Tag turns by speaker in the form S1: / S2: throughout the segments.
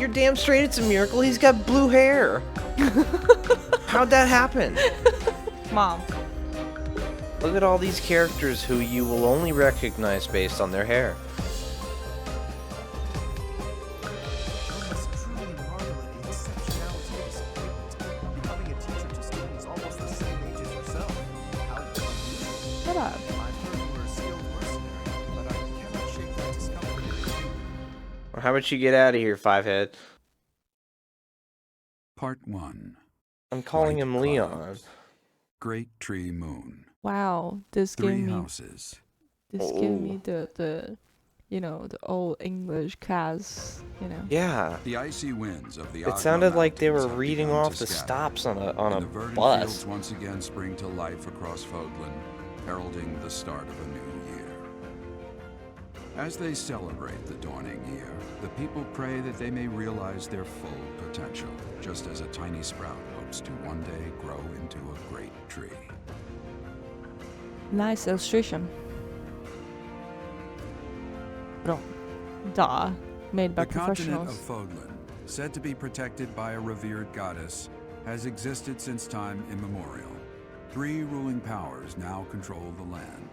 S1: you're damn straight it's a miracle. He's got blue hair. How'd that happen?
S2: Mom.
S1: Look at all these characters who you will only recognize based on their hair.
S2: Shut up.
S1: Well, how about you get out of here, Fivehead?
S3: Part 1.
S1: I'm calling
S3: White
S1: him Leon.
S3: clouds. Great tree moon.
S2: Wow, this gave
S3: 3
S2: me
S3: houses.
S2: this gave me the you know, the old English class, you know.
S1: Yeah.
S3: The icy winds of the
S1: It sounded like they were
S3: Mountains have
S1: reading
S3: begun
S1: off
S3: to
S1: the
S3: scatter,
S1: stops on
S3: and
S1: a
S3: the verdant
S1: bus.
S3: fields once again spring to life across Fódlan, heralding the start of a new year. As they celebrate the dawning year, the people pray that they may realize their full potential, just as a tiny sprout hopes to one day grow into a great tree.
S2: Nice illustration. Duh. Made by
S3: The continent
S2: professionals.
S3: of Fódlan, said to be protected by a revered goddess, has existed since time immemorial. 3 ruling powers now control the land.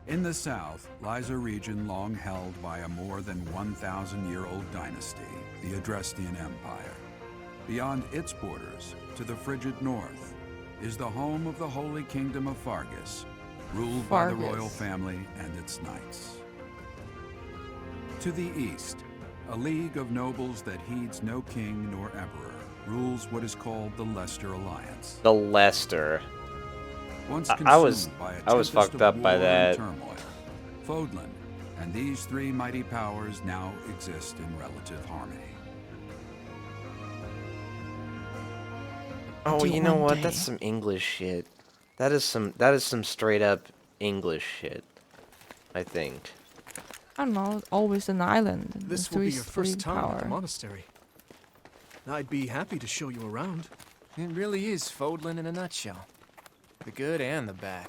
S3: In the south lies a region long held by a more than 1,000-year-old dynasty, the Adrestian Empire. Beyond its borders, to the frigid north, is the home of the Holy Kingdom of Fargus, ruled by the royal family and its knights. To the east, a league of nobles that heeds no king nor emperor rules what is called the Leicester Alliance.
S1: The Leicester.
S3: Once
S1: I was
S3: consumed by a
S1: fucked
S3: tempest of
S1: up by
S3: war and
S1: that.
S3: turmoil, Fódlan and these 3 mighty powers now exist in relative harmony.
S1: Oh,
S2: Until
S1: you know
S2: one
S1: what?
S2: day.
S1: That's some English shit. That is some straight up English shit. I think.
S2: I don't know, always an island. and
S4: This
S2: the
S4: will be
S2: three-
S4: your first
S2: three
S4: time at the
S2: power.
S4: monastery. I'd be happy to show you around.
S5: It really is Fódlan in a nutshell. The good and the bad.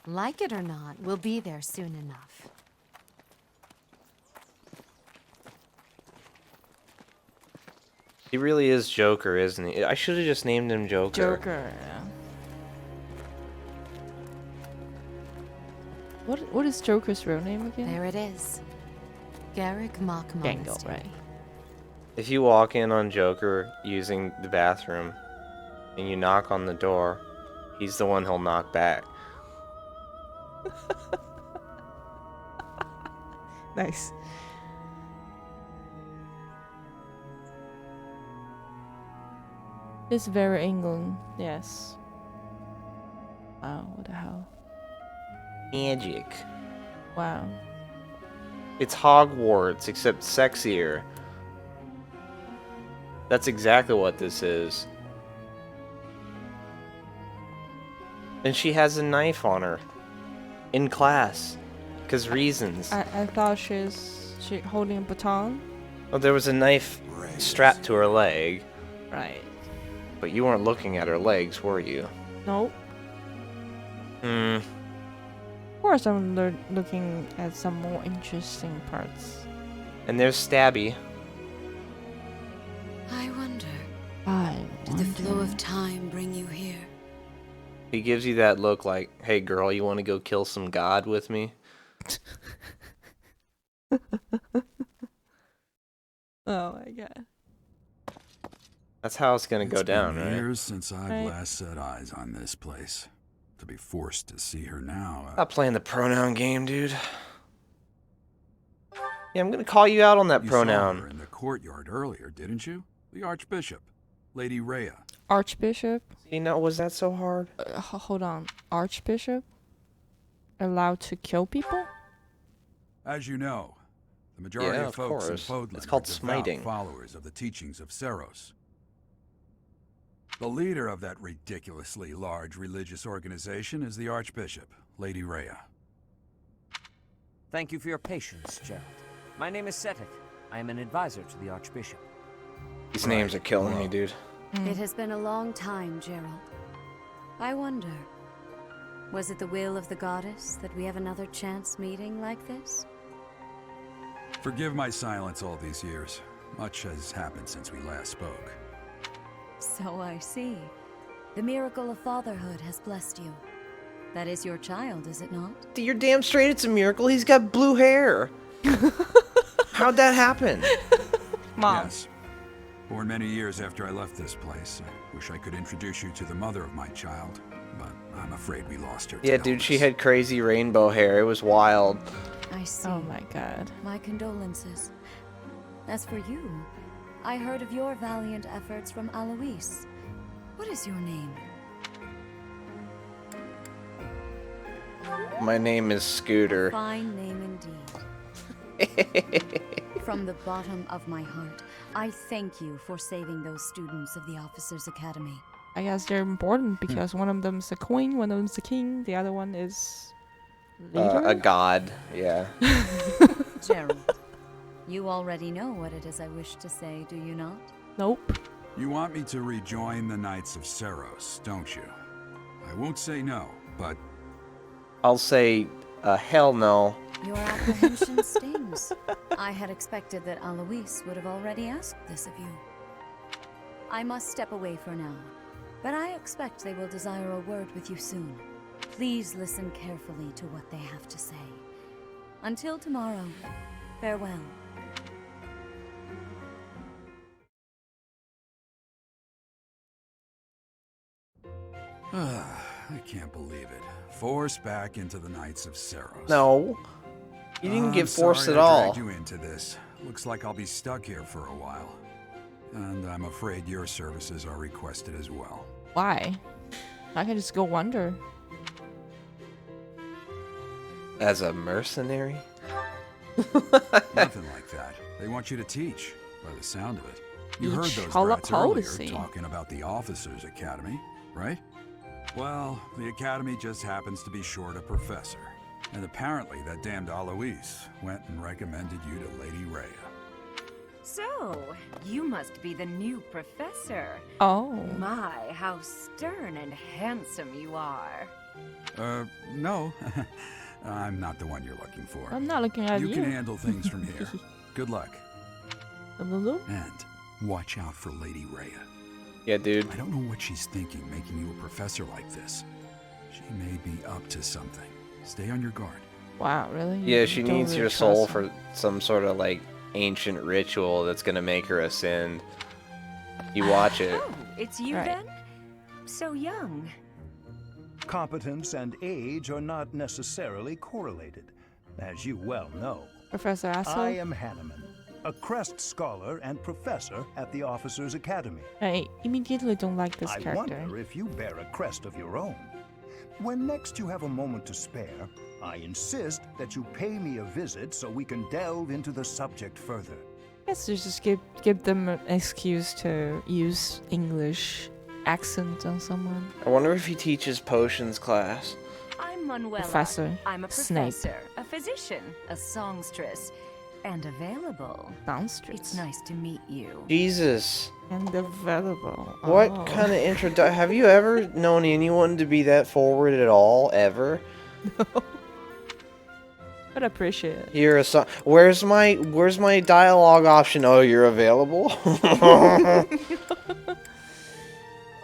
S6: Like it or not, we'll be there soon enough.
S1: He really is Joker, isn't he? I should have just named him Joker.
S2: Joker, yeah. What is Joker's real name again?
S6: There it is. Garrick Mock
S2: Django,
S6: Monastery.
S2: right?
S1: If you walk in on Joker using the bathroom and you knock on the door, he's the one who'll knock back.
S2: Nice. It's very England, yes. Wow, what the hell?
S1: Magic.
S2: Wow.
S1: It's Hogwarts, except sexier. That's exactly what this is. And she has a knife on her. In class. Because reasons.
S2: I thought she holding a baton.
S1: Well, there was a knife strapped to her leg.
S2: Right.
S1: But you weren't looking at her legs, were you?
S2: Nope.
S1: Hmm.
S2: Of course I'm looking at some more interesting parts.
S1: And there's Stabby.
S6: I wonder,
S2: I
S6: did the flow of time bring you here?
S1: He gives you that look like, hey girl, you want to go kill some god with me?
S2: Oh my god.
S1: That's how it's gonna go
S3: It's
S1: down,
S3: been
S1: right?
S3: years since I've
S2: Right.
S3: last set eyes on this place. To be forced to see her now.
S1: Stop playing the pronoun game, dude. Yeah, I'm gonna call you out on that
S3: You saw her
S1: pronoun.
S3: in the courtyard earlier, didn't you? The Archbishop, Lady Rhea.
S2: Archbishop?
S1: You know, was that so hard?
S2: Hold on. Archbishop? Allowed to kill people?
S3: As you know, the majority
S1: Yeah,
S3: of
S1: of
S3: folks in
S1: course.
S3: Fódlan
S1: It's called
S3: are devout
S1: smiting.
S3: followers of the teachings of Seiros. The leader of that ridiculously large religious organization is the Archbishop, Lady Rhea.
S7: Thank you for your patience, Gerald. My name is Seteth. I am an advisor to the Archbishop.
S1: These names are killing me, dude.
S6: It has been a long time, Gerald. I wonder, was it the will of the goddess that we have another chance meeting like this?
S3: Forgive my silence all these years. Much has happened since we last spoke.
S6: So I see. The miracle of fatherhood has blessed you. That is your child, is it not?
S1: You're damn straight it's a miracle. He's got blue hair. How'd that happen?
S2: Mom.
S3: Yes. Born many years after I left this place. I wish I could introduce you to the mother of my child, but I'm afraid we lost her to
S1: Yeah, dude, she
S3: illness.
S1: had crazy rainbow hair. It was wild.
S6: I see.
S2: Oh my god.
S6: My condolences. As for you, I heard of your valiant efforts from Alois. What is your name?
S1: My name is Scooter.
S6: Fine name indeed. From the bottom of my heart, I thank you for saving those students of the Officers' Academy.
S2: I guess they're important because one of them's a queen, one of them's a king, the other one is leader?
S1: A god, yeah.
S6: Gerald, you already know what it is I wish to say, do you not?
S2: Nope.
S3: You want me to rejoin the Knights of Seiros, don't you? I won't say no, but
S1: I'll say, hell no.
S6: Your apprehension stings. I had expected that Alois would have already asked this of you. I must step away for now, but I expect they will desire a word with you soon. Please listen carefully to what they have to say. Until tomorrow, farewell.
S3: I can't believe it. Forced back into the Knights of Seiros.
S1: No. You didn't get forced
S3: sorry
S1: at
S3: I
S1: all.
S3: dragged you into this. Looks like I'll be stuck here for a while. And I'm afraid your services are requested as well.
S2: Why? I can just go wander.
S1: As a mercenary?
S3: Nothing like that. They want you to teach, by the sound of it. You heard
S2: Teach?
S3: those
S2: How
S3: brats
S2: old
S3: earlier
S2: is he?
S3: talking about the Officers' Academy, right? Well, the Academy just happens to be short a professor. And apparently that damned Alois went and recommended you to Lady Rhea.
S8: So, you must be the new professor.
S2: Oh.
S8: My, how stern and handsome you are.
S3: No. I'm not the one you're looking for.
S2: I'm not looking at you.
S3: You can handle things from here. Good luck.
S2: Lulu?
S3: And watch out for Lady Rhea.
S1: Yeah, dude.
S3: I don't know what she's thinking making you a professor like this. She may be up to something. Stay on your guard.
S2: Wow, really?
S1: Yeah, she
S2: Don't
S1: needs
S2: really
S1: your soul
S2: trust him.
S1: for some sort of, like, ancient ritual that's gonna make her ascend. You watch it.
S8: Oh, it's you
S2: Right.
S8: then? So young.
S9: Competence and age are not necessarily correlated, as you well know.
S2: Professor Asshole?
S9: I am Hanneman, a Crest Scholar and Professor at the Officers' Academy.
S2: I immediately don't like this
S9: I
S2: character.
S9: wonder if you bear a crest of your own. When next you have a moment to spare, I insist that you pay me a visit so we can delve into the subject further.
S2: Guess you just give them an excuse to use English accent on someone.
S1: I wonder if he teaches potions class.
S8: I'm Manuela.
S2: Professor
S8: I'm a
S2: Snape.
S8: professor, a physician, a songstress, and available.
S2: Downstreet.
S8: It's nice to meet you.
S1: Jesus.
S2: And available.
S1: What
S2: Oh.
S1: kind of introduction? Have you ever known anyone to be that forward at all, ever?
S2: But appreciate it.
S1: You're a song. Where's my dialogue option? Oh, you're available?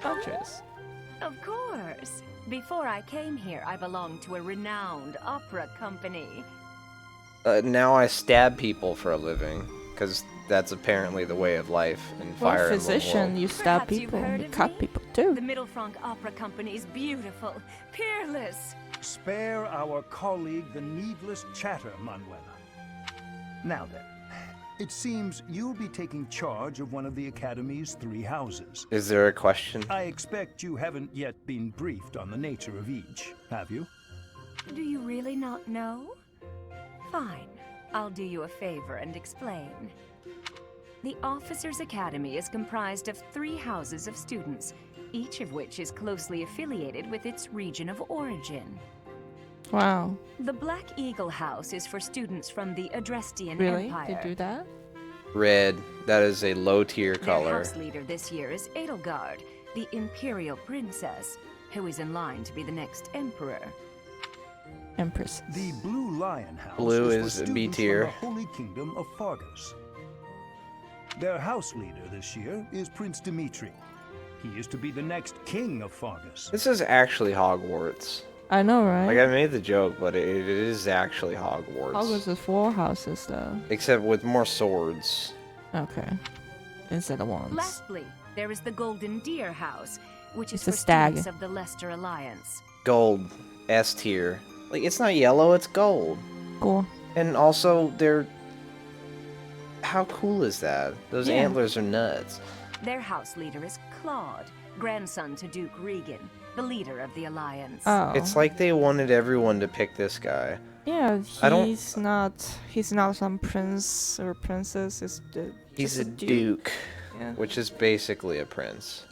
S2: Actress.
S8: Of course. Before I came here, I belonged to a renowned opera company.
S1: Now I stab people for a living, because that's apparently the way of life in
S2: Well,
S1: Fire Emblem
S2: physician,
S1: world.
S2: you stab
S8: Perhaps you've
S2: people.
S8: heard
S2: You
S8: of
S2: cut
S8: me?
S2: people too.
S8: The Middlefranc Opera Company is beautiful, peerless.
S9: Spare our colleague the needless chatter, Manuela. Now then, it seems you'll be taking charge of one of the Academy's 3 houses.
S1: Is there a question?
S9: I expect you haven't yet been briefed on the nature of each, have you?
S8: Do you really not know? Fine. I'll do you a favor and explain. The Officers' Academy is comprised of 3 houses of students, each of which is closely affiliated with its region of origin.
S2: Wow.
S8: The Black Eagle House is for students from the Adrestian
S2: Really?
S8: Empire.
S2: They do that?
S1: Red. That is a low tier
S8: Their
S1: color.
S8: house leader this year is Edelgard, the Imperial Princess, who is in line to be the next Emperor.
S2: Empress.
S9: The Blue Lion House
S1: Blue
S9: is
S1: is
S9: for
S1: B
S9: students
S1: tier.
S9: from the Holy Kingdom of Fargus. Their house leader this year is Prince Dimitri. He is to be the next king of Fargus.
S1: This is actually Hogwarts.
S2: I know, right?
S1: Like, I made the joke, but it is actually Hogwarts.
S2: Hogwarts is 4 houses, though.
S1: Except with more swords.
S2: Okay. Instead of wands.
S8: Lastly, there is the Golden Deer House, which is
S2: It's a
S8: for
S2: stag.
S8: students of the Leicester Alliance.
S1: Gold. S tier. Like, it's not yellow, it's gold.
S2: Cool.
S1: And also, they're... How cool is that? Those
S2: Yeah.
S1: antlers are nuts.
S8: Their house leader is Claude, grandson to Duke Regan, the leader of the Alliance.
S2: Oh.
S1: It's like they wanted everyone to pick this guy.
S2: Yeah,
S1: I don't-
S2: he's not some prince or princess.
S1: He's
S2: just
S1: a duke,
S2: Yeah.
S1: which is basically a prince.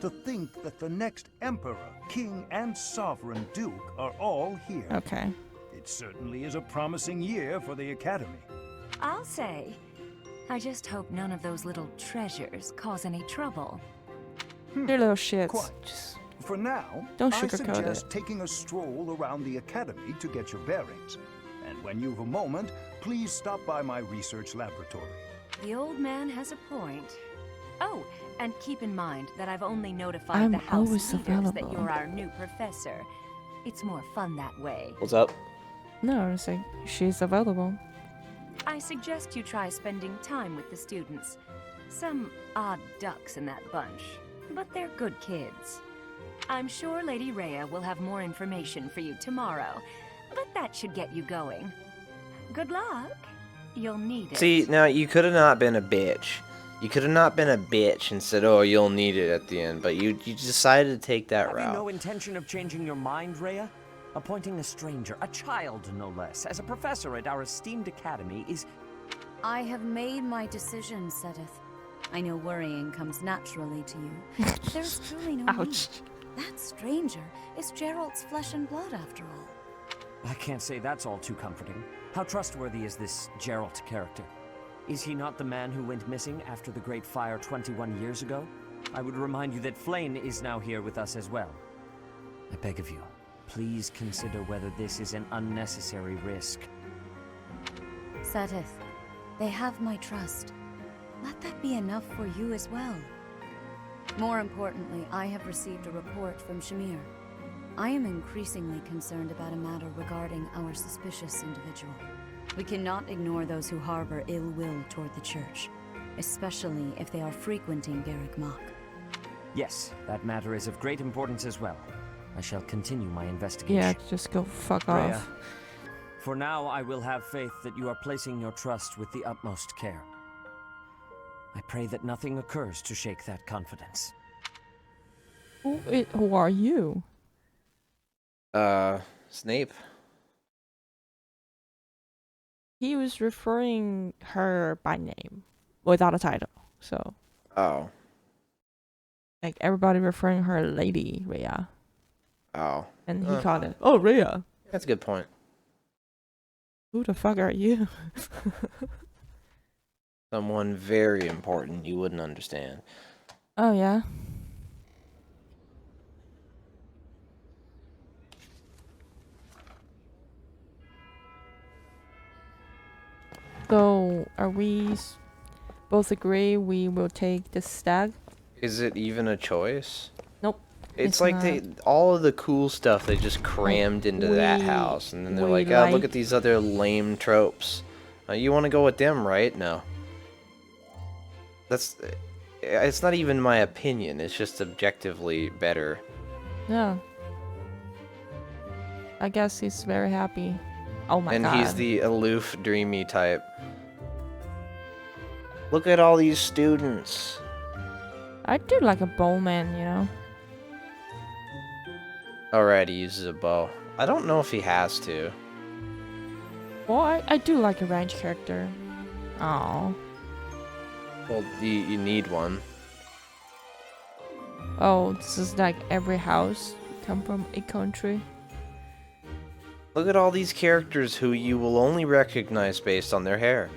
S9: To think that the next emperor, king, and sovereign duke are all here.
S2: Okay.
S9: It certainly is a promising year for the Academy.
S8: I'll say. I just hope none of those little treasures cause any trouble.
S2: They're little shits.
S9: Quite.
S2: Just
S9: For now,
S2: Don't
S9: I
S2: sugarcoat
S9: suggest
S2: it.
S9: taking a stroll around the Academy to get your bearings. And when you've a moment, please stop by my research laboratory.
S8: The old man has a point. Oh, and keep in mind that I've only notified
S2: I'm
S8: the house
S2: always
S8: leaders that
S2: available.
S8: you're our new professor. It's more fun that way.
S1: What's up?
S2: no, it's like she's available.
S8: I suggest you try spending time with the students. Some odd ducks in that bunch, but they're good kids. I'm sure Lady Rhea will have more information for you tomorrow, but that should get you going. Good luck. You'll need it.
S1: See, now, you could have not been a bitch. You could have not been a bitch and said, oh, you'll need it at the end, but you decided to take that
S7: Have
S1: route.
S7: you no intention of changing your mind, Rhea? Appointing a stranger, a child no less, as a professor at our esteemed academy is...
S6: I have made my decision, Sedith. I know worrying comes naturally to you. There's truly no need.
S2: Ouch.
S6: That stranger is Gerald's flesh and blood, after all.
S7: I can't say that's all too comforting. How trustworthy is this Geralt character? Is he not the man who went missing after the Great Fire 21 years ago? I would remind you that Flame is now here with us as well. I beg of you, please consider whether this is an unnecessary risk.
S6: Sedith, they have my trust. Let that be enough for you as well. More importantly, I have received a report from Shamir. I am increasingly concerned about a matter regarding our suspicious individual. We cannot ignore those who harbor ill will toward the Church, especially if they are frequenting Garrick Mach.
S7: Yes, that matter is of great importance as well. I shall continue my investigation.
S2: Yeah, just go fuck
S7: Rhea,
S2: off.
S7: for now I will have faith that you are placing your trust with the utmost care. I pray that nothing occurs to shake that confidence.
S2: Who are you?
S1: Snape.
S2: He was referring her by name without a title. So,
S1: Oh.
S2: like, everybody referring her Lady Rhea.
S1: Oh.
S2: And he called it, oh, Rhea.
S1: That's a good point.
S2: Who the fuck are you?
S1: Someone very important you wouldn't understand.
S2: Oh, yeah. So, are we both agree we will take the stag?
S1: Is it even a choice?
S2: Nope.
S1: It's like they all of the cool stuff they just crammed into that house, and then they're
S2: we
S1: like, oh, look
S2: like-
S1: at these other lame tropes. You want to go with them, right? No. That's. It's not even my opinion. It's just objectively better.
S2: Yeah. I guess he's very happy. Oh my
S1: And
S2: god.
S1: he's the aloof, dreamy type. Look at all these students.
S2: I do like a bowman, you know?
S1: Alright, he uses a bow. I don't know if he has to.
S2: Well, I do like a range character. Oh.
S1: Well, you need one.
S2: Oh, this is like every house come from a country.
S1: Look at all these characters who you will only recognize based on their hair.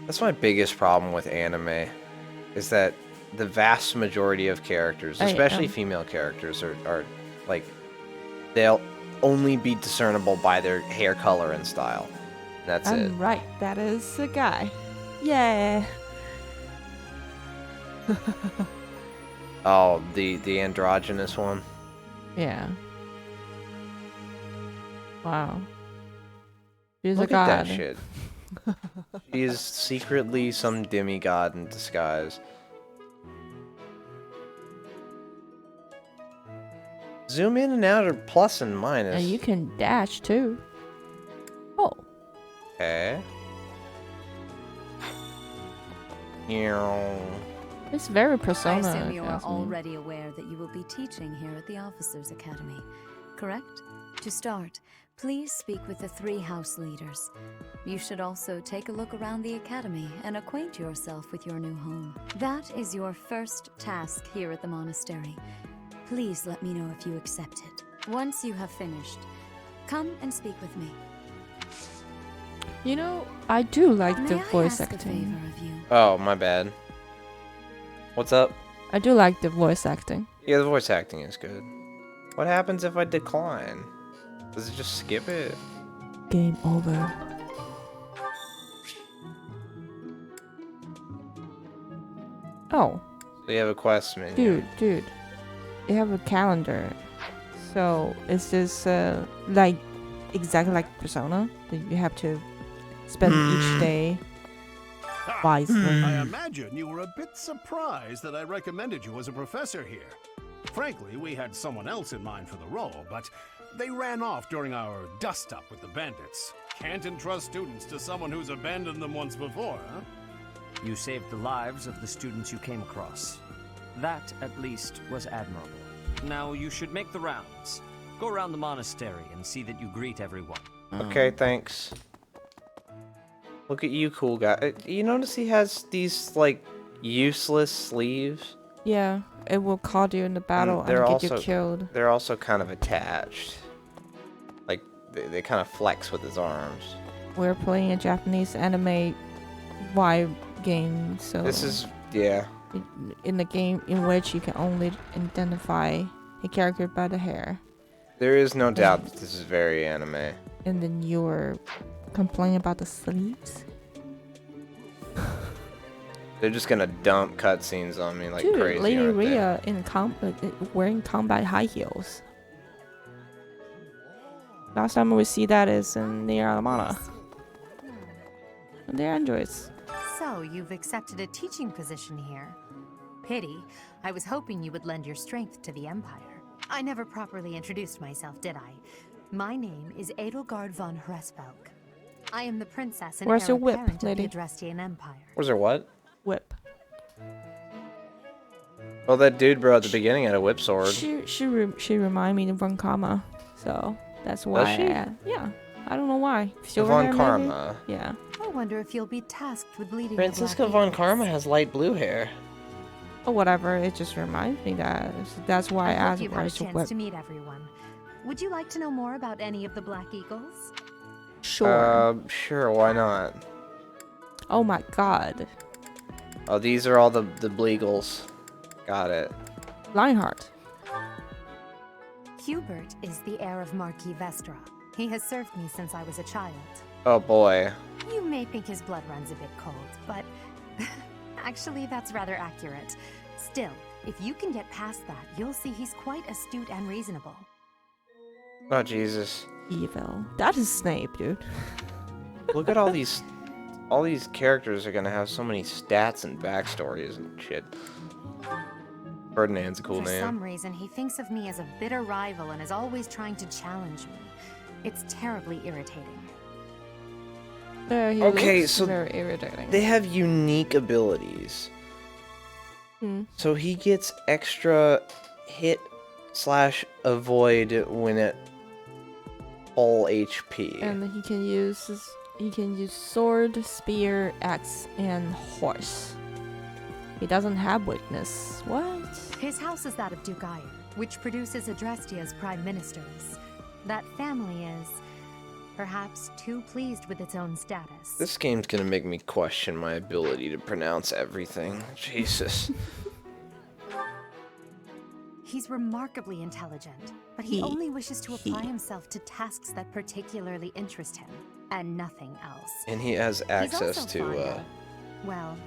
S1: That's my biggest problem with anime, is that the vast majority of characters,
S2: I
S1: especially
S2: am.
S1: female characters, are Like, they'll only be discernible by their hair color and style. That's it.
S2: I'm right. That is a guy. Yeah.
S1: Oh, the androgynous one.
S2: Yeah. Wow. She's
S1: Look
S2: a
S1: at
S2: god.
S1: that shit. She is secretly some demigod in disguise. Zoom in and out are plus and minus.
S2: And you can dash too. Oh.
S1: Okay. Meow.
S2: It's very
S6: I
S2: Persona.
S6: assume you
S2: if
S6: are
S2: ask me.
S6: already aware that you will be teaching here at the Officers' Academy, correct? To start, please speak with the 3 house leaders. You should also take a look around the academy and acquaint yourself with your new home. That is your first task here at the monastery. Please let me know if you accept it. Once you have finished, come and speak with me.
S2: You know, I do like
S6: May
S2: the
S6: I
S2: voice
S6: ask a
S2: acting.
S6: favor of you?
S1: Oh, my bad. What's up?
S2: I do like the voice acting.
S1: Yeah, the voice acting is good. What happens if I decline? Does it just skip it?
S2: Game over. Oh,
S1: So you have a quest menu.
S2: dude. They have a calendar. So is this like exactly like Persona? That you have to spend each day wisely.
S10: I imagine you were a bit surprised that I recommended you as a professor here. Frankly, we had someone else in mind for the role, but they ran off during our dust-up with the bandits. Can't entrust students to someone who's abandoned them once before, huh?
S7: You saved the lives of the students you came across. That, at least, was admirable. Now you should make the rounds. Go around the monastery and see that you greet everyone.
S1: Okay, thanks. Look at you, cool guy. You notice he has these, like, useless sleeves?
S2: Yeah, it will call you in the battle and get you killed.
S1: They're also kind of attached. Like, they kind of flex with his arms.
S2: We're playing a Japanese anime vibe game, so
S1: This is, yeah.
S2: in the game in which you can only identify a character by the hair,
S1: There is no doubt that this is very anime.
S2: and then you're complaining about the sleeves.
S1: They're just gonna dump cutscenes on me like
S2: Dude,
S1: crazy,
S2: Lady
S1: aren't they?
S2: Rhea in wearing combat high heels. Last time we see that is in Nier Automata. And they're androids.
S11: So, you've accepted a teaching position here. Pity. I was hoping you would lend your strength to the Empire. I never properly introduced myself, did I? My name is Edelgard von Hresvelg. I am the princess and
S2: Where's
S11: heir
S2: your whip,
S11: apparent
S2: lady?
S11: of the Adrestian Empire.
S1: Was there what?
S2: Whip.
S1: Well, that dude bro at the beginning had a whip sword.
S2: She remind me of Von Karma, so that's why.
S1: she?
S2: Yeah, I don't know why. Silver
S1: Von
S2: hair, maybe?
S1: Karma.
S2: Yeah.
S11: I wonder if you'll be tasked with leading
S1: Francisca
S11: the Black
S1: Von
S11: Eagles.
S1: Karma has light blue hair.
S2: Or whatever. It just reminds me that. That's why I
S11: hope
S2: asked
S11: you've had a
S2: where's the
S11: chance
S2: whip.
S11: to meet everyone. Would you like to know more about any of the Black Eagles?
S2: Sure.
S1: Sure, why not?
S2: Oh my God.
S1: Oh, these are all the Bleagles. Got it.
S2: Lionheart.
S11: Hubert is the heir of Marquis Vestra. He has served me since I was a child.
S1: Oh boy.
S11: You may think his blood runs a bit cold, but actually that's rather accurate. Still, if you can get past that, you'll see he's quite astute and reasonable.
S1: Oh Jesus.
S2: Evil. That is Snape, dude.
S1: Look at all these characters are gonna have so many stats and backstories and shit. Ferdinand's a cool
S11: For
S1: name.
S11: some reason, he thinks of me as a bitter rival and is always trying to challenge me. It's terribly irritating.
S2: He
S1: Okay,
S2: looks
S1: so
S2: very irritating.
S1: They have unique abilities. So he gets extra hit/avoid when at full HP.
S2: And he can use sword, spear, axe, and horse. He doesn't have weakness. What?
S11: His house is that of Duke Iron, which produces Adrestia's prime ministers. That family is perhaps too pleased with its own status.
S1: This game's gonna make me question my ability to pronounce everything. Jesus.
S11: He's remarkably intelligent, but he only wishes to apply himself to tasks that particularly interest him, and nothing else.
S1: And he has access to
S11: well,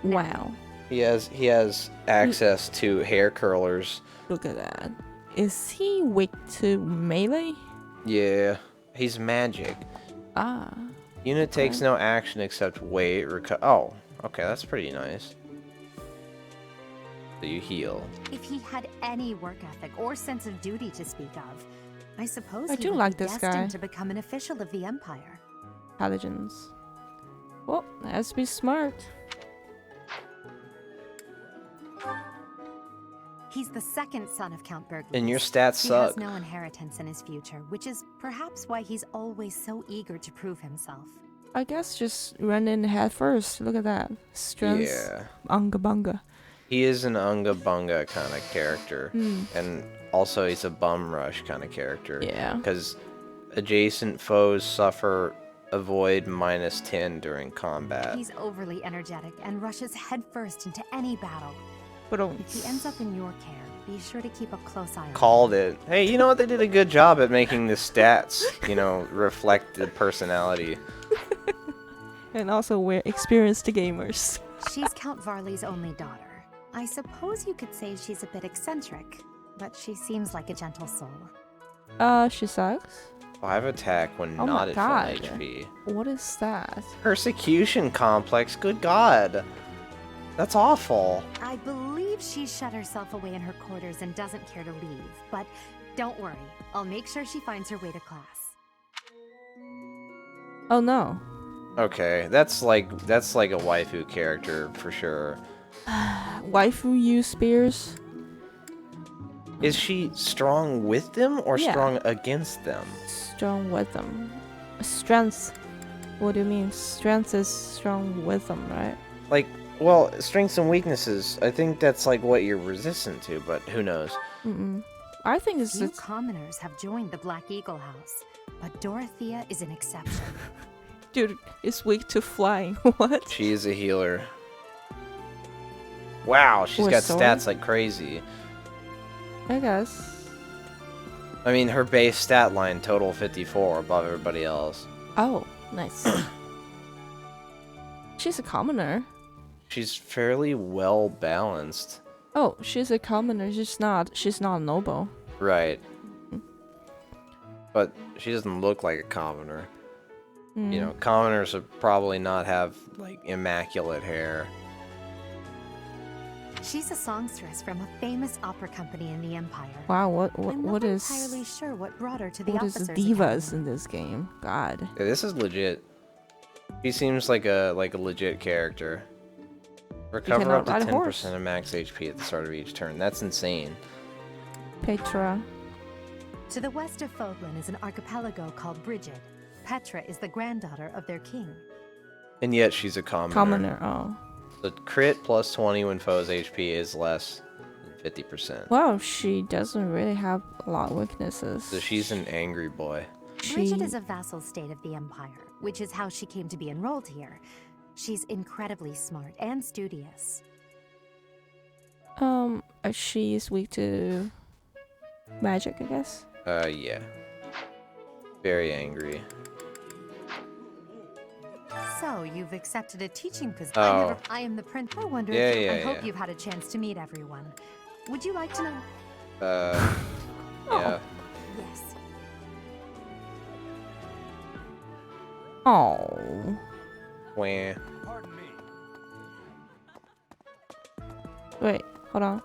S2: Wow.
S1: he has access to hair curlers.
S2: Look at that. Is he weak to melee?
S1: Yeah, he's magic.
S2: Ah.
S1: Unit takes no action except wait, oh, okay, that's pretty nice. So you heal.
S11: if he had any work ethic or sense of duty to speak of, I suppose
S2: I
S11: he
S2: do
S11: would
S2: like
S11: be
S2: this
S11: destined
S2: guy.
S11: to become an official of the Empire.
S2: Intelligence. Well, let's be smart.
S11: He's the second son of Count Berglius.
S1: And your stats
S11: He
S1: suck.
S11: has no inheritance in his future, which is perhaps why he's always so eager to prove himself.
S2: I guess just run in head first. Look at that. Strength.
S1: Yeah.
S2: Unga bunga.
S1: He is an Unga Bunga kind of character.
S2: Hmm.
S1: And also he's a bum rush kind of character.
S2: Yeah.
S1: Because adjacent foes suffer a void -10 during combat.
S11: He's overly energetic and rushes headfirst into any battle.
S2: But
S11: If he ends up in your care, be sure to keep a close eye on him.
S1: Called it. Hey, you know what? They did a good job at making the stats, reflect the personality.
S2: And also we're experienced gamers.
S11: She's Count Varley's only daughter. I suppose you could say she's a bit eccentric, but she seems like a gentle soul.
S2: She sucks.
S1: 5 attack when
S2: Oh
S1: not
S2: my
S1: at
S2: god.
S1: full HP.
S2: What is that?
S1: Persecution complex. Good God. That's awful.
S11: I believe she's shut herself away in her quarters and doesn't care to leave, but don't worry. I'll make sure she finds her way to class.
S2: Oh no.
S1: Okay, that's like a waifu character for sure.
S2: Waifu use spears?
S1: Is she strong with them or
S2: Yeah.
S1: strong against them?
S2: Strong with them. Strength. What do you mean? Strength is strong with them, right?
S1: Like, well, strengths and weaknesses. I think that's like what you're resistant to, but who knows?
S2: Mm-mm. I think it's
S11: Few
S2: just...
S11: commoners have joined the Black Eagle House, but Dorothea is an exception.
S2: Dude, it's weak to flying. What?
S1: She is a healer. Wow, she's
S2: Or
S1: got
S2: sword?
S1: stats like crazy.
S2: I guess.
S1: I mean, her base stat line total 54 above everybody else.
S2: Oh, nice. She's a commoner.
S1: She's fairly well balanced.
S2: Oh, she's a commoner. She's not a noble.
S1: Right. But she doesn't look like a commoner. You know, commoners would probably not have, like, immaculate hair.
S11: She's a songstress from a famous opera company in the Empire.
S2: Wow, what
S11: I'm
S2: what
S11: not
S2: is
S11: entirely sure what brought her to the
S2: what is
S11: officers'
S2: divas
S11: academy.
S2: in this game? God.
S1: Yeah, this is legit. She seems like a legit character. Recover
S2: cannot
S1: up to
S2: ride a
S1: 10%
S2: horse.
S1: of max HP at the start of each turn. That's insane.
S2: Petra.
S11: To the west of Fódlan is an archipelago called Brigid. Petra is the granddaughter of their king.
S1: And yet she's a commoner.
S2: Commoner, oh.
S1: The crit plus 20 when foe's HP is less than 50%.
S2: Wow, she doesn't really have a lot of weaknesses.
S1: So she's an angry boy.
S11: Brigid is a vassal state of the Empire, which is how she came to be enrolled here. She's incredibly smart and studious.
S2: She's weak to magic, I guess.
S1: Yeah. Very angry.
S11: So, you've accepted a teaching position.
S1: Oh.
S11: I am the prince. I wonder
S1: Yeah,
S11: if you, I
S1: yeah,
S11: hope
S1: yeah.
S11: you've had a chance to meet everyone. Would you like to know?
S1: Yeah.
S11: Yes.
S2: Oh.
S1: Wah.
S2: Wait, hold on.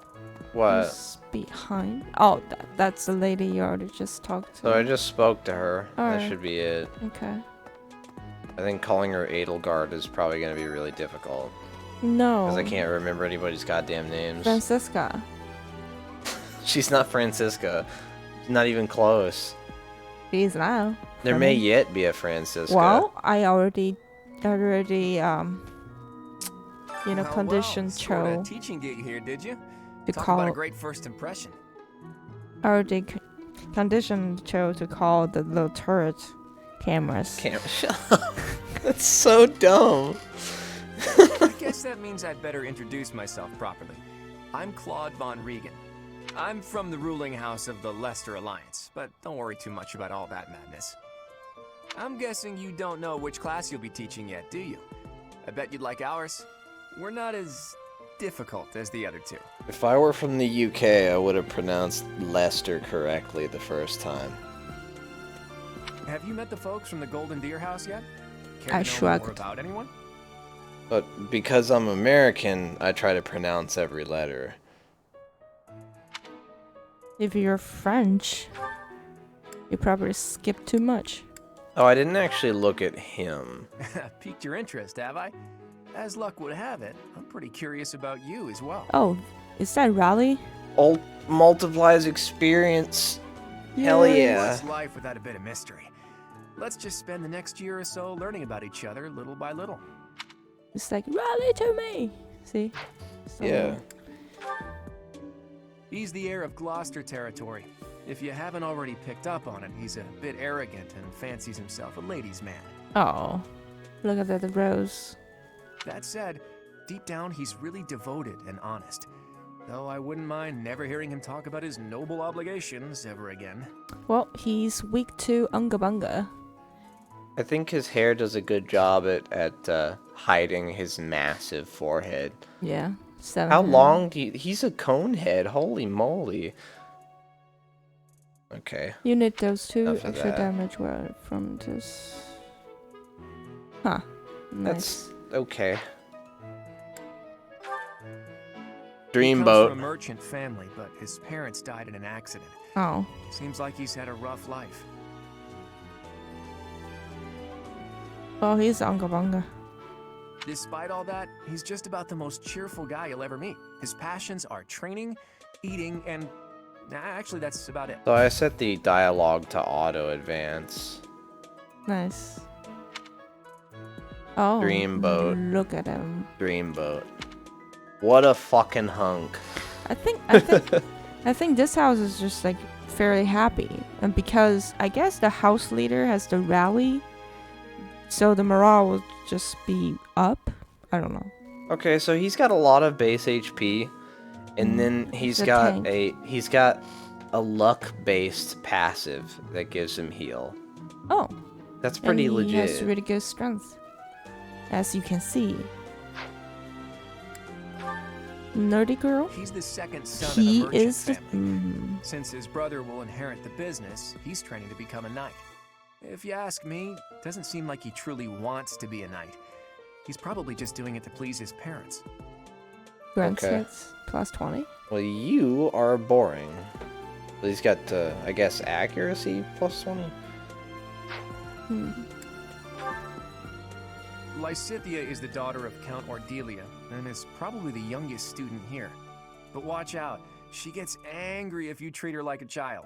S1: What?
S2: Who's behind? Oh, that's the lady you already just talked to.
S1: So I just spoke to her. That
S2: Alright.
S1: should be it.
S2: Okay.
S1: I think calling her Edelgard is probably going to be really difficult.
S2: No.
S1: Because I can't remember anybody's goddamn names.
S2: Francisca.
S1: She's not Francisca. She's not even close.
S2: She is now.
S1: There may yet be a Francisca.
S2: Well, I already, conditioned
S5: Scored a
S2: Cho
S5: teaching gig here, did you?
S2: to
S5: Talk
S2: call.
S5: about a great first impression.
S2: I already conditioned Cho to call the little turret cameras.
S1: Shut up. That's so dumb.
S5: I guess that means I'd better introduce myself properly. I'm Claude von Regan. I'm from the ruling house of the Leicester Alliance, but don't worry too much about all that madness. I'm guessing you don't know which class you'll be teaching yet, do you? I bet you'd like ours. We're not as difficult as the other two.
S1: If I were from the UK, I would have pronounced Leicester correctly the first time.
S5: Have you met the folks from the Golden Deer House yet? Care to
S2: I
S5: know
S2: shrugged.
S5: more about anyone?
S1: But because I'm American, I try to pronounce every letter.
S2: If you're French, you probably skip too much.
S1: Oh, I didn't actually look at him.
S5: Piqued your interest, have I? As luck would have it, I'm pretty curious about you as well.
S2: Oh, is that Raleigh?
S1: Old multiplies experience. Hell yeah.
S5: What's life without a bit of mystery? Let's just spend the next year or so learning about each other little by little.
S2: It's like, Raleigh to me! See? So,
S1: Yeah.
S5: He's the heir of Gloucester territory. If you haven't already picked up on it, he's a bit arrogant and fancies himself a ladies' man.
S2: Oh, look at that rose.
S5: That said, deep down he's really devoted and honest. Though I wouldn't mind never hearing him talk about his noble obligations ever again.
S2: Well, he's weak to Unga Bunga.
S1: I think his hair does a good job at hiding his massive forehead.
S2: Yeah. 7
S1: How
S2: hand.
S1: long do you... He's a cone head. Holy moly. Okay.
S2: You need those 2
S1: Enough of
S2: extra
S1: that.
S2: damage from this. Huh. Nice.
S1: That's okay.
S5: He comes
S1: Dreamboat.
S5: from a merchant family, but his parents died in an accident.
S2: Oh.
S5: Seems like he's had a rough life.
S2: Well, he's Unga Bunga.
S5: Despite all that, he's just about the most cheerful guy you'll ever meet. His passions are training, eating, and... actually, that's about it.
S1: So I set the dialogue to auto advance.
S2: Nice. Oh.
S1: Dreamboat.
S2: Look at him.
S1: Dreamboat. What a fucking hunk.
S2: I think I think this house is just like fairly happy, and because I guess the house leader has the rally, so the morale will just be up. I don't know.
S1: Okay, so he's got a lot of base HP, and then he's
S2: a
S1: got
S2: tank.
S1: a luck-based passive that gives him heal.
S2: Oh.
S1: That's pretty
S2: and he has
S1: legit.
S2: really good strength, as you can see. Nerdy girl.
S5: He's the second son
S2: He
S5: of a merchant
S2: is the.
S5: family. Since his brother will inherit the business, he's training to become a knight. If you ask me, doesn't seem like he truly wants to be a knight. He's probably just doing it to please his parents.
S2: Grants
S1: Okay.
S2: hits plus 20.
S1: Well, you are boring. Well, he's got, I guess, accuracy plus 20.
S5: Lysithia is the daughter of Count Ordelia, and is probably the youngest student here. But watch out, she gets angry if you treat her like a child.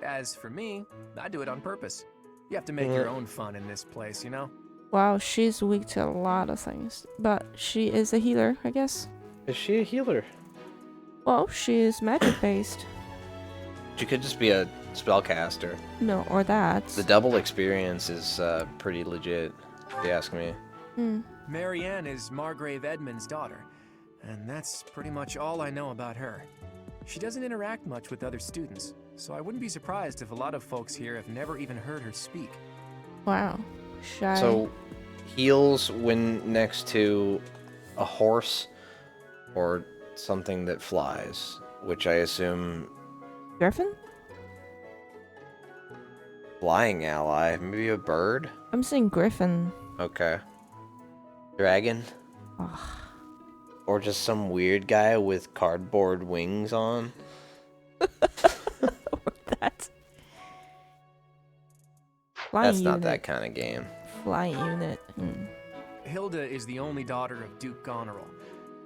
S5: As for me, I do it on purpose. You have to make your own fun in this place, you know?
S2: Wow, she's weak to a lot of things, but she is a healer, I guess.
S1: Is she a healer?
S2: Well, she is magic based.
S1: She could just be a spellcaster.
S2: No, or that.
S1: The double experience is pretty legit, if you ask me.
S5: Marianne is Margrave Edmund's daughter, and that's pretty much all I know about her. She doesn't interact much with other students, so I wouldn't be surprised if a lot of folks here have never even heard her speak.
S2: Wow. Shy.
S1: So, heals when next to a horse or something that flies, which I assume...
S2: Griffin?
S1: Flying ally, maybe a bird?
S2: I'm saying Griffin.
S1: Okay. Dragon? Or just some weird guy with cardboard wings on?
S2: That. Flying
S1: That's not
S2: unit.
S1: that kind of game.
S2: Flying unit.
S5: Hilda is the only daughter of Duke Goneril.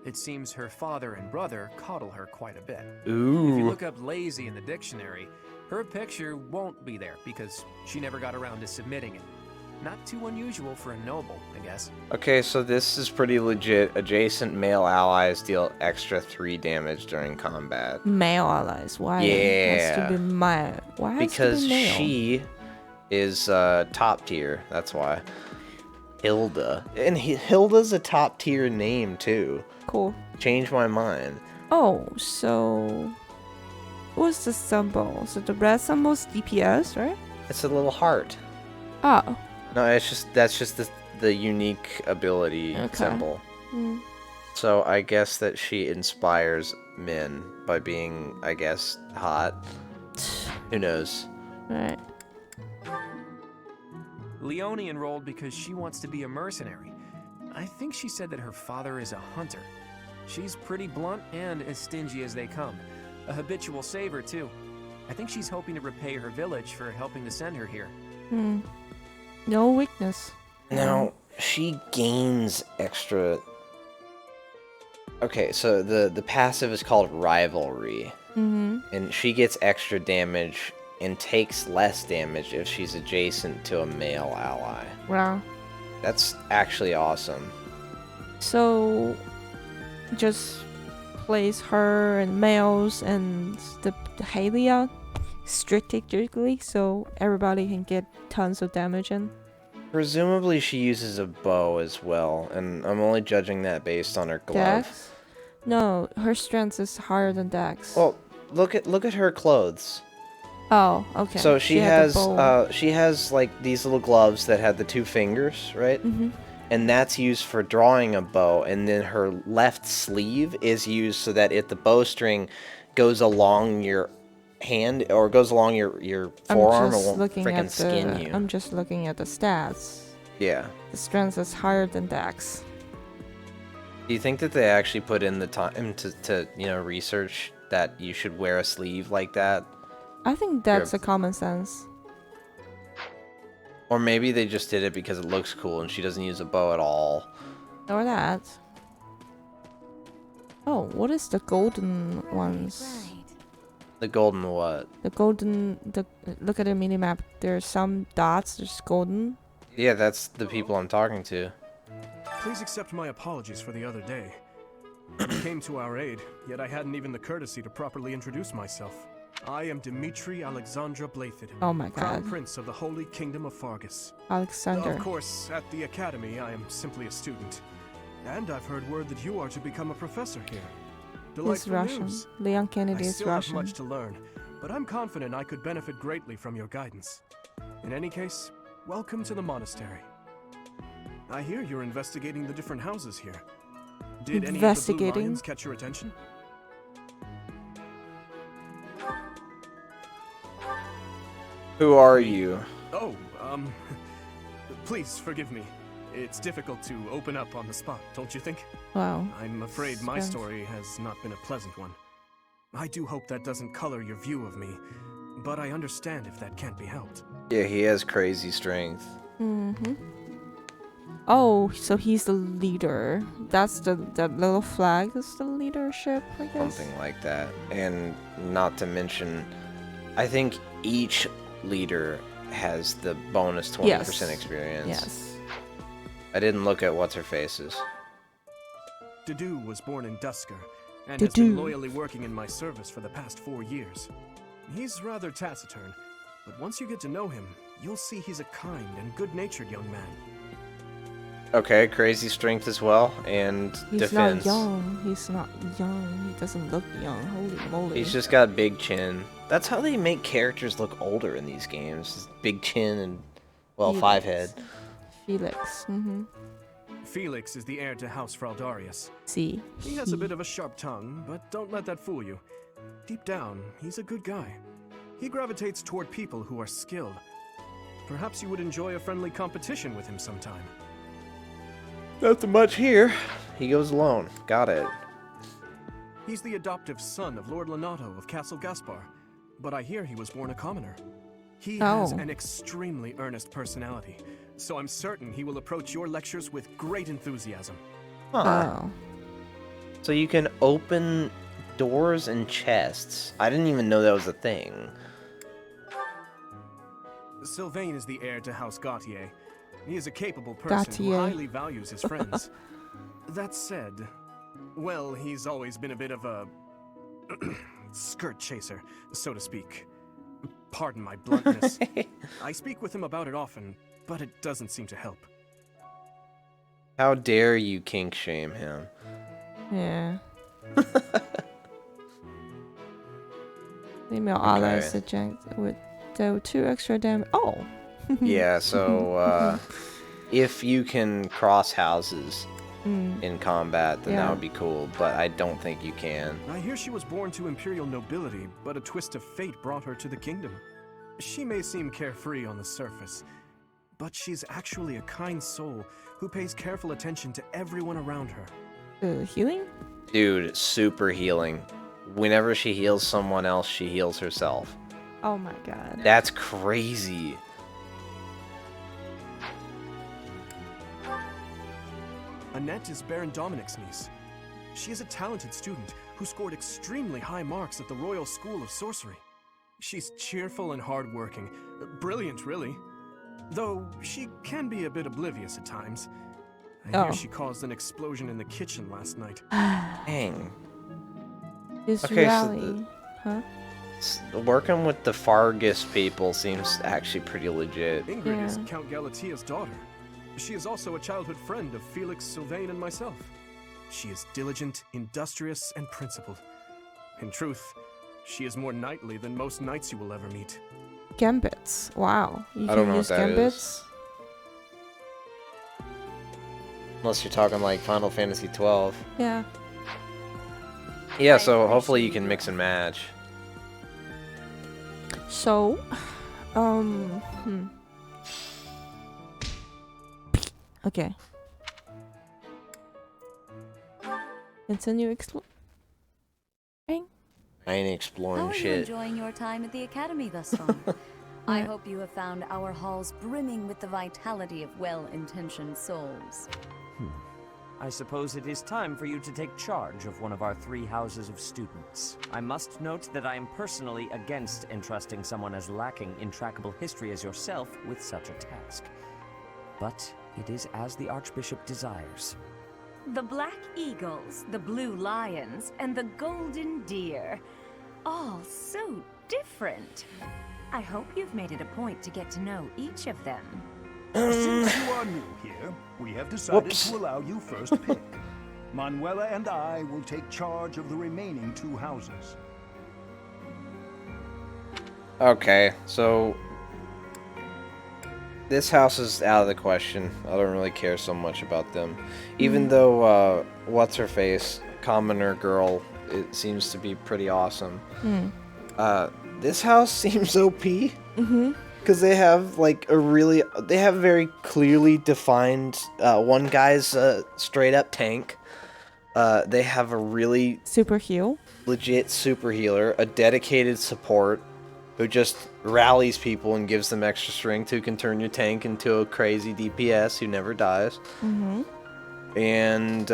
S5: It seems her father and brother coddle her quite a bit. If you
S1: Ooh.
S5: look up lazy in the dictionary, her picture won't be there because she never got around to submitting it. Not too unusual for a noble, I guess.
S1: Okay, so this is pretty legit. Adjacent male allies deal extra 3 damage during combat.
S2: Male allies. Why? It has
S1: Yeah.
S2: to be male. Why has
S1: Because
S2: to be male?
S1: she is top tier, that's why. Hilda. And Hilda's a top tier name, too.
S2: Cool.
S1: Changed my mind.
S2: Oh, so What's the symbol? So the red symbol's DPS, right?
S1: It's a little heart.
S2: Oh.
S1: No, that's just the unique ability symbol.
S2: Mm.
S1: So I guess that she inspires men by being, I guess, hot. Who knows?
S2: Right.
S5: Leone enrolled because she wants to be a mercenary. I think she said that her father is a hunter. She's pretty blunt and as stingy as they come. A habitual saver, too. I think she's hoping to repay her village for helping to send her here.
S2: Hmm. No weakness.
S1: Now, she gains extra... Okay, so the passive is called Rivalry.
S2: Mm-hmm.
S1: And she gets extra damage and takes less damage if she's adjacent to a male ally.
S2: Wow.
S1: That's actually awesome.
S2: So, just place her and males and the Halia strategically so everybody can get tons of damage in.
S1: Presumably she uses a bow as well, and I'm only judging that based on her glove.
S2: Dex? No, her strength is higher than Dex.
S1: Well, look at her clothes.
S2: Oh, okay.
S1: So she
S2: had the bow.
S1: has like these little gloves that have the 2 fingers, right?
S2: Mm-hmm.
S1: And that's used for drawing a bow, and then her left sleeve is used so that if the bowstring goes along your hand or goes along your forearm, it won't freaking skin you.
S2: I'm just looking at the stats.
S1: Yeah.
S2: The strength is higher than Dex.
S1: Do you think that they actually put in the time to research that you should wear a sleeve like that?
S2: I think that's a common sense.
S1: Or maybe they just did it because it looks cool and she doesn't use a bow at all.
S2: Or that. Oh, what is the golden ones?
S1: The golden what?
S2: The golden... Look at the minimap. There's some dots. There's golden.
S1: Yeah, that's the people I'm talking to.
S4: Please accept my apologies for the other day. You came to our aid, yet I hadn't even the courtesy to properly introduce myself. I am Dimitri Alexandra Blathid,
S2: Oh my
S4: Crown
S2: god.
S4: Prince of the Holy Kingdom of Fargus.
S2: Alexander.
S4: Of course, at the Academy, I am simply a student. And I've heard word that you are to become a professor here.
S2: He's
S4: Delightful
S2: Russian.
S4: news.
S2: Leon Kennedy
S4: I
S2: is
S4: still
S2: Russian.
S4: have much to learn, but I'm confident I could benefit greatly from your guidance. In any case, welcome to the monastery. I hear you're investigating the different houses here. Did any of the Blue
S2: Investigating?
S4: Lions catch your attention?
S1: Who are you?
S4: Oh, please forgive me. It's difficult to open up on the spot, don't you think?
S2: Wow.
S4: I'm afraid my
S2: Suspense.
S4: story has not been a pleasant one. I do hope that doesn't color your view of me, but I understand if that can't be helped.
S1: Yeah, he has crazy strength.
S2: Mm-hmm. Oh, so he's the leader. That's that little flag is the leadership, I guess.
S1: Something like that. And not to mention, I think each leader has the bonus 20%
S2: Yes.
S1: experience.
S2: Yes.
S1: I didn't look at what's her faces.
S4: Dedu was born in Dusker, and has been
S2: Dedu.
S4: loyally working in my service for the past 4 years. He's rather taciturn, but once you get to know him, you'll see he's a kind and good-natured young man.
S1: Okay, crazy strength as well, and
S2: He's
S1: defense.
S2: not young. He's not young. He doesn't look young. Holy moly.
S1: He's just got big chin. That's how they make characters look older in these games. Big chin and, well,
S2: Felix.
S1: 5 head.
S2: Felix. Mm-hmm.
S4: Felix is the heir to House Fraldarius.
S2: See.
S4: He has a bit of a sharp tongue, but don't let that fool you. Deep down, he's a good guy. He gravitates toward people who are skilled. Perhaps you would enjoy a friendly competition with him sometime.
S1: Nothing much here. He goes alone. Got it.
S4: He's the adoptive son of Lord Lenato of Castle Gaspar, but I hear he was born a commoner. He has
S2: Oh.
S4: an extremely earnest personality, so I'm certain he will approach your lectures with great enthusiasm.
S1: Huh.
S2: Oh.
S1: So you can open doors and chests. I didn't even know that was a thing.
S4: Sylvain is the heir to House Gautier. He is a capable person who
S2: Gautier.
S4: highly values his friends. That said, well, he's always been a bit of a skirt chaser, so to speak. Pardon my bluntness. I speak with him about it often, but it doesn't seem to help.
S1: How dare you kink shame him?
S2: Female allies eject with the 2 extra damage. Oh.
S1: Yeah. So if you can cross houses in combat, then that would be cool. But I don't think you can.
S4: I hear she was born to imperial nobility, but a twist of fate brought her to the kingdom. She may seem carefree on the surface, but she's actually a kind soul who pays careful attention to everyone around her.
S2: Healing?
S1: Dude, super healing. Whenever she heals someone else, she heals herself.
S2: Oh my god.
S1: That's crazy.
S4: Annette is Baron Dominic's niece. She is a talented student who scored extremely high marks at the Royal School of Sorcery. She's cheerful and hardworking. Brilliant, really. Though she can be a bit oblivious at times. I hear she caused an explosion in the kitchen last night.
S1: Dang.
S2: This
S1: Okay,
S2: rally. Huh?
S1: Working with the Fargus people seems actually pretty legit.
S4: Ingrid is Count Galatia's daughter. She is also a childhood friend of Felix, Sylvain, and myself. She is diligent, industrious, and principled. In truth, she is more knightly than most knights you will ever meet.
S2: Gambits. Wow. You
S1: I don't
S2: can
S1: know
S2: use
S1: what that
S2: gambits?
S1: is. Unless you're talking like Final Fantasy 12.
S2: Yeah.
S1: Yeah, so hopefully you can mix and match.
S2: So, okay. Continue exploring.
S1: I ain't exploring
S6: How are you
S1: shit.
S6: enjoying your time at the academy thus far? I hope you have found our halls brimming with the vitality of well-intentioned souls.
S7: I suppose it is time for you to take charge of one of our 3 houses of students. I must note that I am personally against entrusting someone as lacking in trackable history as yourself with such a task. But it is as the Archbishop desires.
S8: The Black Eagles, the Blue Lions, and the Golden Deer. All so different. I hope you've made it a point to get to know each of them.
S9: Since you are new here, we have decided to allow you first pick. Manuela and I will take charge of the remaining 2 houses.
S1: Okay, so this house is out of the question. I don't really care so much about them. Even though, what's-her-face, Commoner Girl, it seems to be pretty awesome. This house seems OP. Because they have, like, they have very clearly defined, one guy's straight-up tank. They have a really...
S2: Super heal.
S1: Legit super healer, a dedicated support, who just rallies people and gives them extra strength, who can turn your tank into a crazy DPS who never dies. And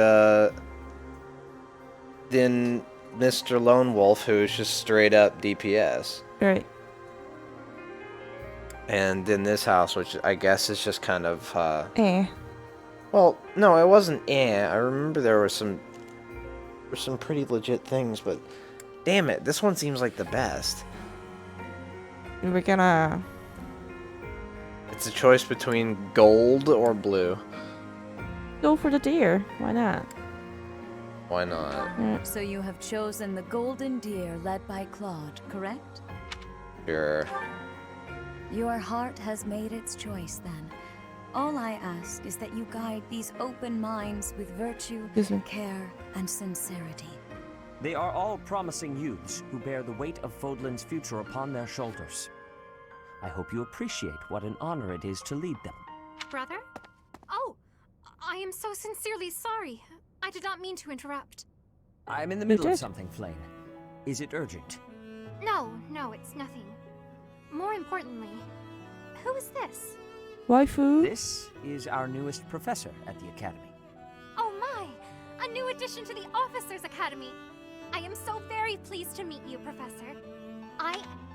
S1: then Mr. Lone Wolf, who is just straight up DPS.
S2: Right.
S1: And then this house, which I guess is just kind of
S2: Well,
S1: no, it wasn't I remember there were some pretty legit things, but damn it, this one seems like the best.
S2: we're gonna...
S1: It's a choice between gold or blue.
S2: Go for the deer. Why not?
S1: Why not?
S6: So you have chosen the Golden Deer led by Claude, correct?
S1: Sure.
S6: Your heart has made its choice then. All I ask is that you guide these open minds with virtue, care, and sincerity.
S7: They are all promising youths who bear the weight of Fódlan's future upon their shoulders. I hope you appreciate what an honor it is to lead them.
S12: Brother? Oh, I am so sincerely sorry. I did not mean to interrupt.
S7: I'm in the middle of something, Flame. Is it urgent?
S12: No, it's nothing. More importantly, who is this?
S2: Waifu?
S7: This is our newest professor at the Academy.
S12: Oh my! A new addition to the Officers' Academy! I am so very pleased to meet you, Professor.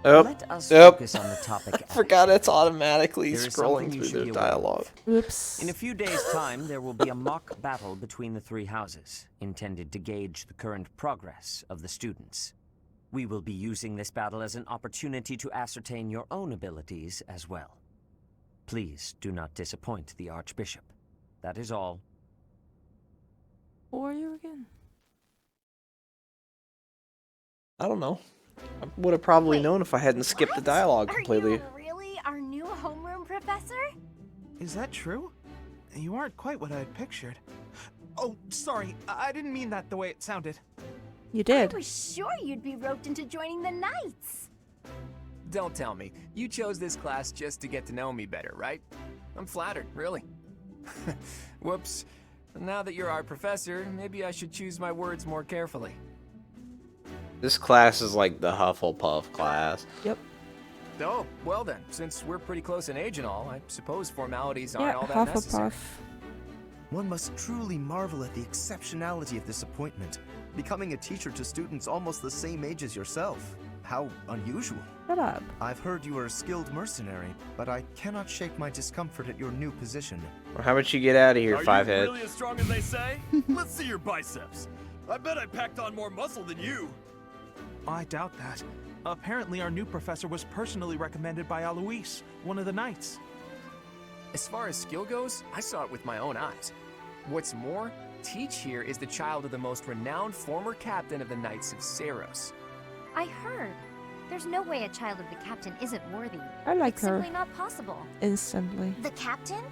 S7: Let us focus on the topic.
S1: I forgot it's automatically
S7: There is
S1: scrolling
S7: something you
S1: through
S7: should
S1: their
S7: be aware of.
S1: dialogue.
S2: Oops.
S7: In a few days' time, there will be a mock battle between the 3 houses, intended to gauge the current progress of the students. We will be using this battle as an opportunity to ascertain your own abilities as well. Please do not disappoint the Archbishop. That is all.
S2: Who are you again?
S1: I don't know. I would have probably known if I hadn't skipped the dialogue completely.
S12: Are you really our new homeroom professor?
S13: Is that true? You aren't quite what I had pictured. Oh, sorry. I didn't mean that the way it sounded.
S2: You did.
S12: I was sure you'd be roped into joining the Knights.
S5: Don't tell me. You chose this class just to get to know me better, right? I'm flattered, really. Whoops. Now that you're our professor, maybe I should choose my words more carefully.
S1: This class is like the Hufflepuff class.
S2: Yep.
S5: Oh, well then, since we're pretty close in age and all, I suppose formalities
S2: Yeah,
S5: aren't all that necessary.
S2: Hufflepuff.
S14: One must truly marvel at the exceptionality of this appointment. Becoming a teacher to students almost the same age as yourself. How unusual.
S2: Shut up.
S14: I've heard you are a skilled mercenary, but I cannot shake my discomfort at your new position.
S1: Well, how about you get out of here, Fivehead?
S15: Are you really as strong as they say? Let's see your biceps. I bet I packed on more muscle than you.
S13: I doubt that. Apparently, our new professor was personally recommended by Alois, one of the Knights.
S5: As far as skill goes, I saw it with my own eyes. What's more, Teach here is the child of the most renowned former captain of the Knights of Seiros.
S12: I heard. There's no way a child of the captain isn't worthy.
S2: I like
S12: it's
S2: her.
S12: simply not possible.
S2: Instantly.
S12: The captain?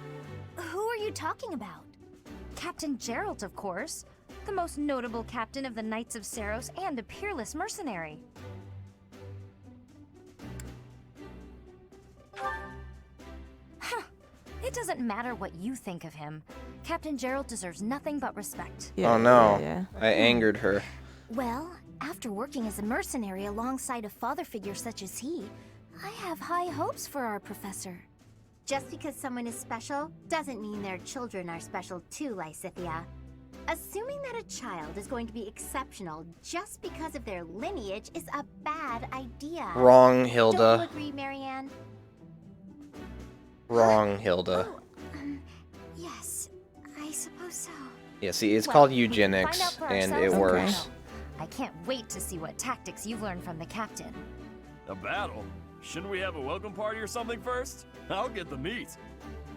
S12: Who are you talking about? Captain Geralt, of course. The most notable captain of the Knights of Seiros and a peerless mercenary. Huh. It doesn't matter what you think of him. Captain Geralt deserves nothing but respect.
S2: Yeah,
S1: Oh no,
S2: yeah.
S1: I angered her.
S12: Well, after working as a mercenary alongside a father figure such as he, I have high hopes for our professor.
S16: Just because someone is special doesn't mean their children are special too, Lysithia. Assuming that a child is going to be exceptional just because of their lineage is a bad idea.
S1: Wrong, Hilda.
S16: Don't you agree, Marianne?
S1: Wrong, Hilda.
S16: Oh, yes, I suppose so.
S1: Yeah, see, it's
S12: Well,
S1: called
S12: we can find
S1: eugenics,
S12: out for
S1: and it
S12: ourselves in
S1: works.
S12: battle. I can't wait to see what tactics you've learned from the captain.
S15: A battle? Shouldn't we have a welcome party or something first? I'll get the meat.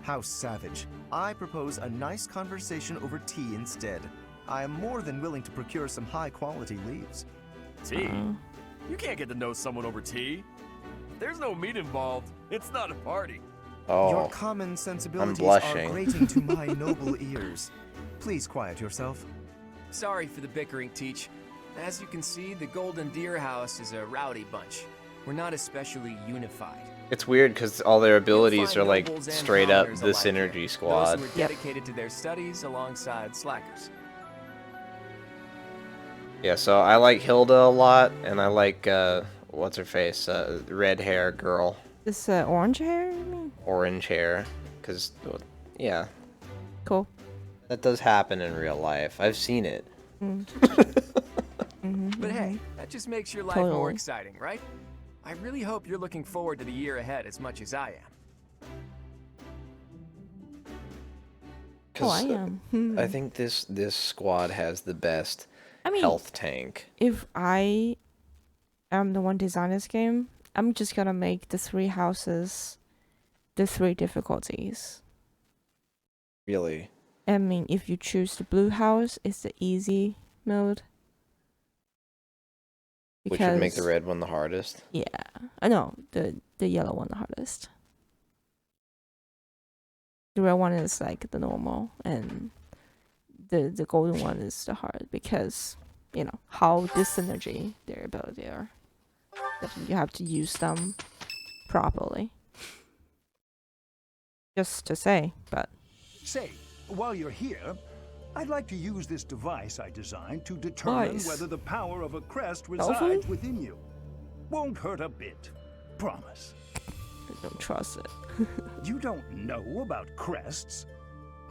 S14: How savage. I propose a nice conversation over tea instead. I am more than willing to procure some high-quality leaves.
S15: Tea? You can't get to know someone over tea. If there's no meat involved, it's not a party.
S14: Your
S1: Oh,
S14: common sensibilities are
S1: blushing.
S14: grating to my noble ears. Please quiet yourself.
S5: Sorry for the bickering, Teach. As you can see, the Golden Deer House is a rowdy bunch. We're not especially unified.
S1: it's weird because all their abilities
S5: You'll
S1: are
S5: find
S1: like
S5: nobles and
S1: straight up
S5: commoners
S1: the
S5: alike here.
S1: Synergy Squad.
S5: Those who are dedicated to their studies alongside slackers.
S1: Yeah, so I like Hilda a lot, and I like what's her face, red hair girl,
S2: This orange hair, you mean?
S1: orange hair, because yeah,
S2: Cool.
S1: that does happen in real life. I've seen it.
S5: But hey, that just makes your life more exciting, right? I really hope you're looking forward to the year ahead as much as I am.
S2: Oh, I am.
S1: I think this squad has the best
S2: I mean,
S1: health tank.
S2: If I am the one designing this game, I'm just gonna make the 3 houses the 3 difficulties.
S1: Really?
S2: I mean, if you choose the blue house, it's the easy mode.
S1: Which would make the red one the hardest.
S2: Yeah, I know the yellow one the hardest. The red one is like the normal, and the golden one is the hard because you know how this synergy their ability are. That you have to use them properly. Just to say, but
S9: Say, while you're here, I'd like to use this device I designed to determine
S2: Device?
S9: whether the power of a crest
S2: Dolphin?
S9: resides within you. Won't hurt a bit. Promise.
S2: I don't trust it.
S9: You don't know about crests?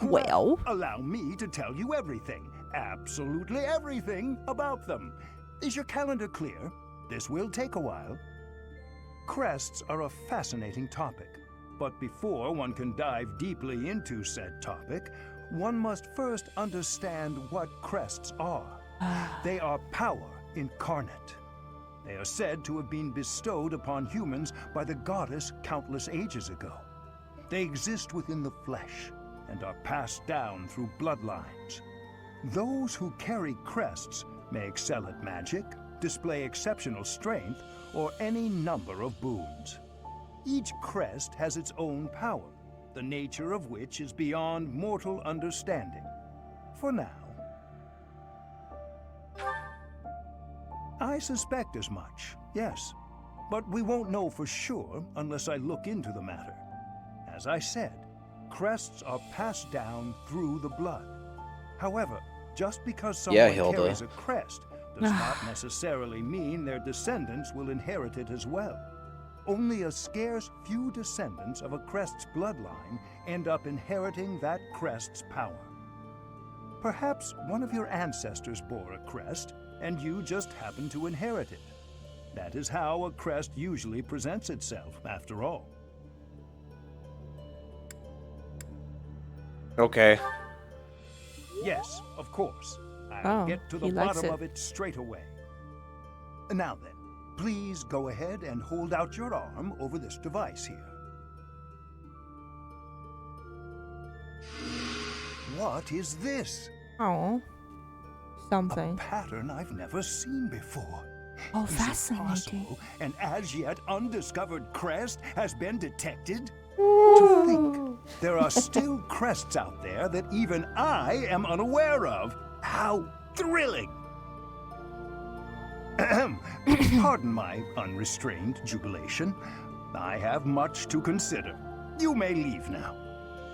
S2: Well,
S9: allow me to tell you everything, absolutely everything about them. Is your calendar clear? This will take a while. Crests are a fascinating topic, but before one can dive deeply into said topic, one must first understand what crests are. They are power incarnate. They are said to have been bestowed upon humans by the goddess countless ages ago. They exist within the flesh and are passed down through bloodlines. Those who carry crests may excel at magic, display exceptional strength, or any number of boons. Each crest has its own power, the nature of which is beyond mortal understanding. For now. I suspect as much, yes. But we won't know for sure unless I look into the matter. As I said, crests are passed down through the blood. However, just because someone carries a crest does not necessarily mean their descendants will inherit it as well. Only a scarce few descendants of a crest's bloodline end up inheriting that crest's power. Perhaps one of your ancestors bore a crest, and you just happen to inherit it. That is how a crest usually presents itself, after all.
S1: Okay.
S9: Yes, of course. I'll get to the bottom of it straight away. Now then, please go ahead and hold out your arm over this device here. What is this?
S2: Oh, something.
S9: A pattern I've never seen before.
S2: Oh,
S9: is
S2: fascinating.
S9: An as yet undiscovered crest has been detected? To think, there are still crests out there that even I am unaware of. How thrilling! Pardon my unrestrained jubilation. I have much to consider. You may leave now.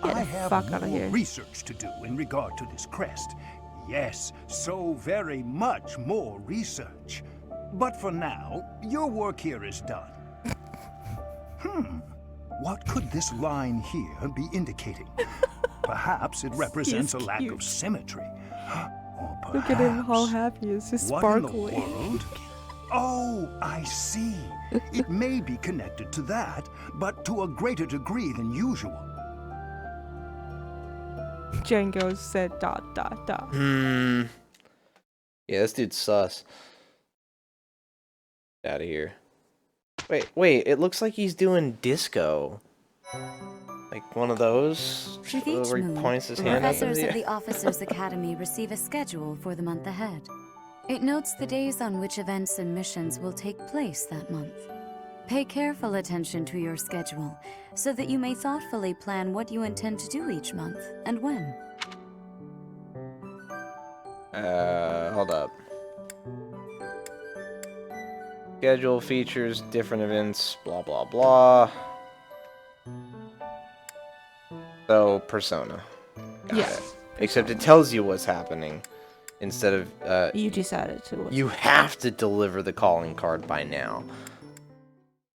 S9: I have more research to do in regard to this crest. Yes, so very much more research. But for now, your work here is done. What could this line here be indicating? Perhaps it represents a lack of symmetry. Or perhaps,
S2: look at him, how happy he is. He's sparkling.
S9: What in the world? Oh, I see. It may be connected to that, but to a greater degree than usual.
S2: Django said ...
S1: Yeah, this dude's sus. Get out of here. Wait, it looks like he's doing disco. Like one of those where he points his hand up.
S6: Professors of the Officers Academy receive a schedule for the month ahead. It notes the days on which events and missions will take place that month. Pay careful attention to your schedule so that you may thoughtfully plan what you intend to do each month and when.
S1: Hold up. Schedule features different events, blah blah blah. So, Persona. Got it. Except it tells you what's happening instead of
S2: you decided to.
S1: You have to deliver the calling card by now.